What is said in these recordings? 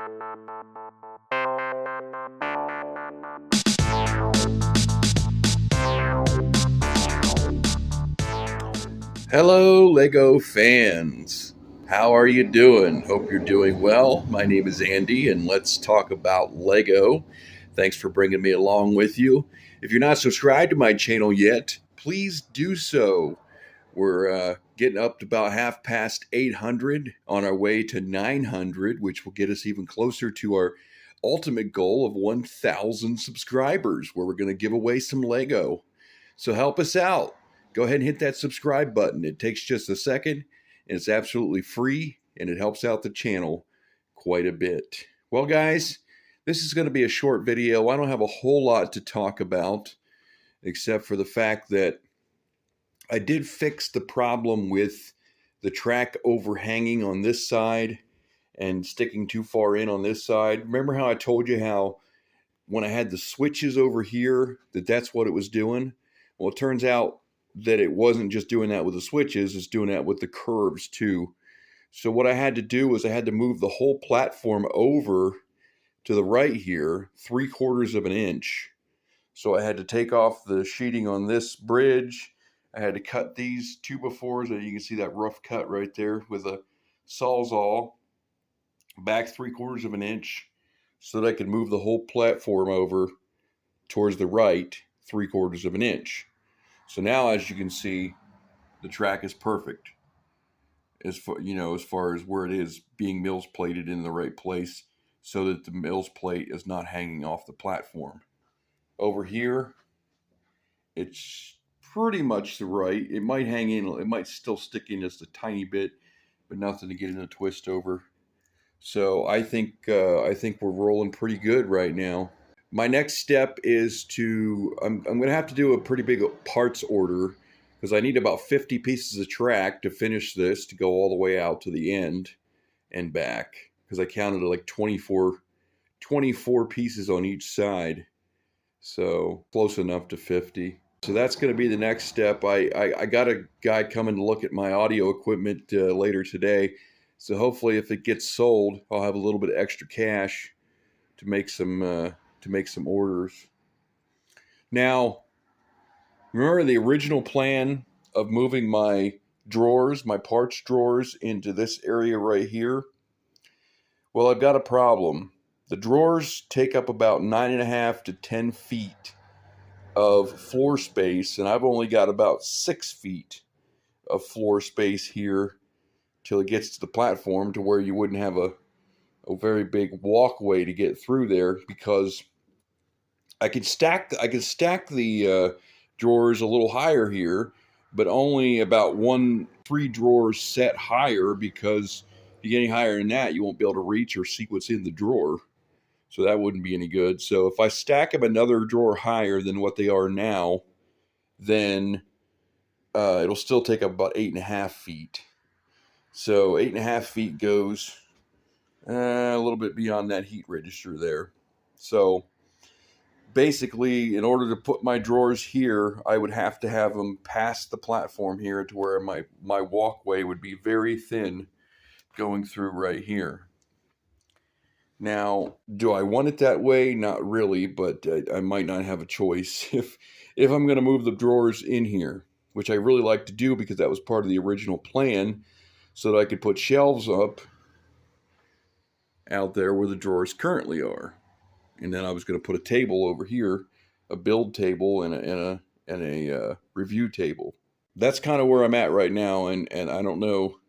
Hello, Lego fans. How are you doing? Hope you're doing well. My name is Andy, and let's talk about Lego. Thanks for bringing me along with you. If you're not subscribed to my channel yet, please do so. We're getting up to about half past 800 on our way to 900, which will get us even closer to our ultimate goal of 1,000 subscribers, where we're going to give away some Lego. So help us out. Go ahead and hit that subscribe button. It takes just a second, and it's absolutely free, and it helps out the channel quite a bit. Well, guys, this is going to be a short video. I don't have a whole lot to talk about, except for the fact that I did fix the problem with the track overhanging on this side and sticking too far in on this side. Remember how I told you how when I had the switches over here, that's what it was doing? Well, it turns out that it wasn't just doing that with the switches, it's doing that with the curves too. So what I had to do was I had to move the whole platform over to the right here, 3/4 of an inch. So I had to take off the sheeting on this bridge. I had to cut these 2x4s, and you can see that rough cut right there with a Sawzall back 3/4 of an inch so that I could move the whole platform over towards the right 3/4 of an inch. So now, as you can see, the track is perfect as far as where it is being mills plated in the right place so that the mills plate is not hanging off the platform. Over here, it's pretty much the right. It might hang in, it might still stick in just a tiny bit, but nothing to get in a twist over. So I think we're rolling pretty good right now. My next step is I'm going to have to do a pretty big parts order because I need about 50 pieces of track to finish this, to go all the way out to the end and back, because I counted like 24 pieces on each side. So close enough to 50. So that's going to be the next step. I got a guy coming to look at my audio equipment later today. So hopefully if it gets sold, I'll have a little bit of extra cash to make some orders. Now, remember the original plan of moving my drawers, my parts drawers, into this area right here? Well, I've got a problem. The drawers take up about 9.5 to 10 feet of floor space, and I've only got about 6 feet of floor space here till it gets to the platform, to where you wouldn't have a very big walkway to get through there, because I could stack the drawers a little higher here, but only about 3 drawers set higher, because if you get any higher than that, you won't be able to reach or see what's in the drawer. So that wouldn't be any good. So if I stack them another drawer higher than what they are now, then it'll still take up about 8.5 feet. So 8.5 feet goes a little bit beyond that heat register there. So basically, in order to put my drawers here, I would have to have them past the platform here, to where my walkway would be very thin going through right here. Now, do I want it that way? Not really, but I might not have a choice if I'm going to move the drawers in here, which I really like to do because that was part of the original plan, so that I could put shelves up out there where the drawers currently are. And then I was going to put a table over here, a build table and a review table. That's kind of where I'm at right now, and I don't know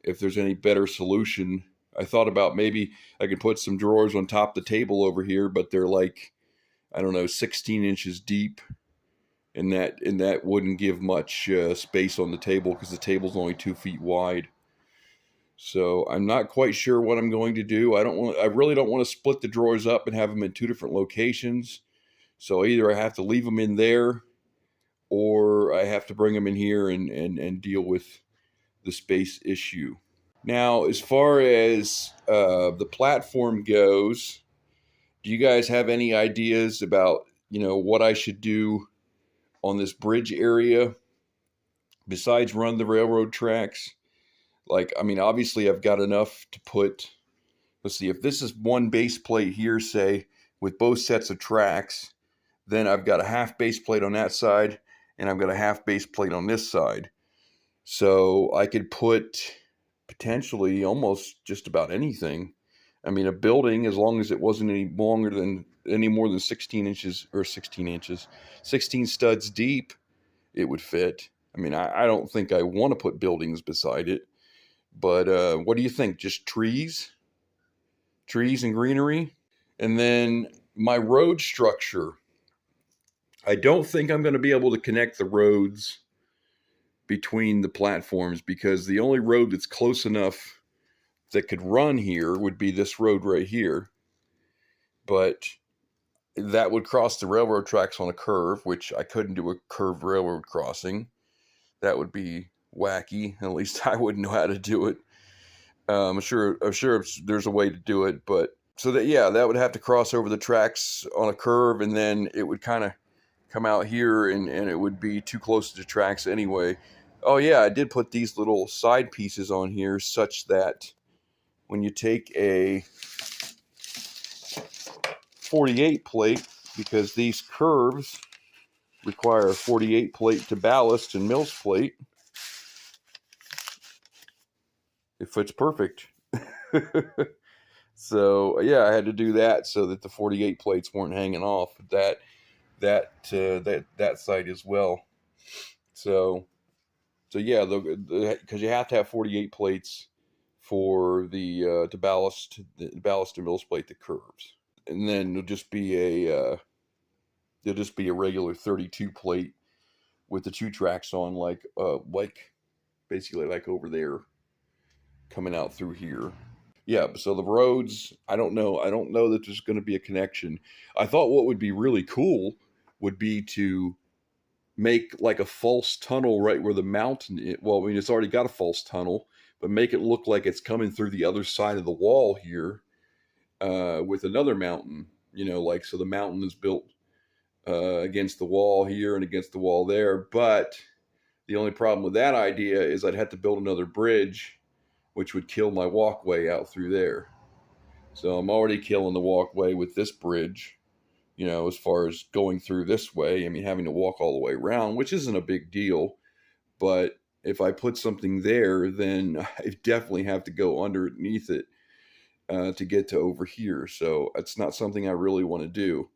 if there's any better solution. I thought about maybe I could put some drawers on top of the table over here, but they're like, I don't know, 16 inches deep, and that wouldn't give much space on the table, because the table's only 2 feet wide. So I'm not quite sure what I'm going to do. I really don't want to split the drawers up and have them in 2 different locations. So either I have to leave them in there, or I have to bring them in here and deal with the space issue. Now, as far as the platform goes, do you guys have any ideas about, what I should do on this bridge area besides run the railroad tracks? Like, I mean, obviously I've got enough to put let's see, if this is one base plate here, say, with both sets of tracks, then I've got a half base plate on that side, and I've got a half base plate on this side. So I could put potentially almost just about anything. I mean, a building, as long as it wasn't any more than 16 inches, or 16 inches, 16 studs deep, it would fit. I mean, I don't think I want to put buildings beside it, but what do you think? Just trees and greenery? And then my road structure. I don't think I'm going to be able to connect the roads between the platforms, because the only road that's close enough that could run here would be this road right here. But that would cross the railroad tracks on a curve, which I couldn't do a curved railroad crossing. That would be wacky. At least I wouldn't know how to do it. I'm sure there's a way to do it, but so that, yeah, that would have to cross over the tracks on a curve, and then it would kind of come out here, and it would be too close to the tracks anyway. Oh yeah, I did put these little side pieces on here such that when you take a 48 plate, because these curves require a 48 plate to ballast and Mills plate, it fits perfect. So yeah, I had to do that so that the 48 plates weren't hanging off that side as well. So yeah, because you have to have 48 plates for the to ballast and Mills plate the curves, and then it'll just be a regular 32 plate with the 2 tracks on, like basically like over there, coming out through here. Yeah, so the roads, I don't know that there's going to be a connection. I thought what would be really cool would be to make like a false tunnel right where the mountain is. Well, I mean, it's already got a false tunnel, but make it look like it's coming through the other side of the wall here, with another mountain, like, so the mountain is built against the wall here and against the wall there. But the only problem with that idea is I'd have to build another bridge, which would kill my walkway out through there. So I'm already killing the walkway with this bridge, as far as going through this way. I mean, having to walk all the way around, which isn't a big deal. But if I put something there, then I definitely have to go underneath it to get to over here. So it's not something I really want to do.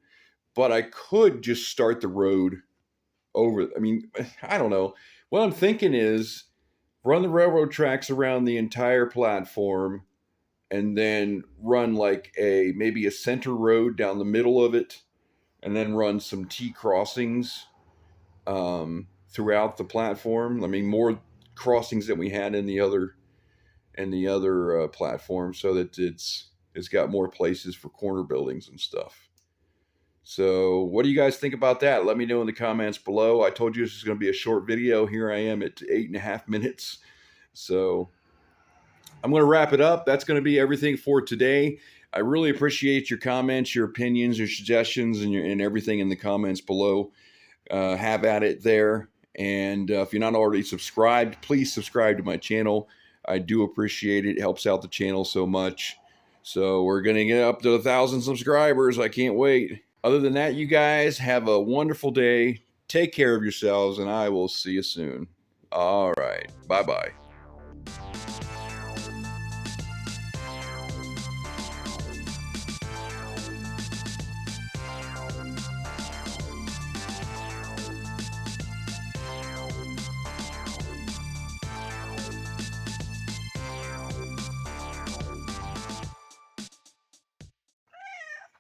But I could just start the road over. I mean, I don't know. What I'm thinking is run the railroad tracks around the entire platform, and then run like maybe a center road down the middle of it, and then run some T crossings throughout the platform. I mean, more crossings than we had in the other platform, so that it's got more places for corner buildings and stuff. So what do you guys think about that? Let me know in the comments below. I told you this is going to be a short video. Here I am at 8.5 minutes. So I'm going to wrap it up. That's going to be everything for today. I really appreciate your comments, your opinions, your suggestions, and everything in the comments below. Have at it there. And if you're not already subscribed, please subscribe to my channel. I do appreciate it. It helps out the channel so much. So we're going to get up to 1,000 subscribers. I can't wait. Other than that, you guys have a wonderful day. Take care of yourselves, and I will see you soon. All right. Bye-bye.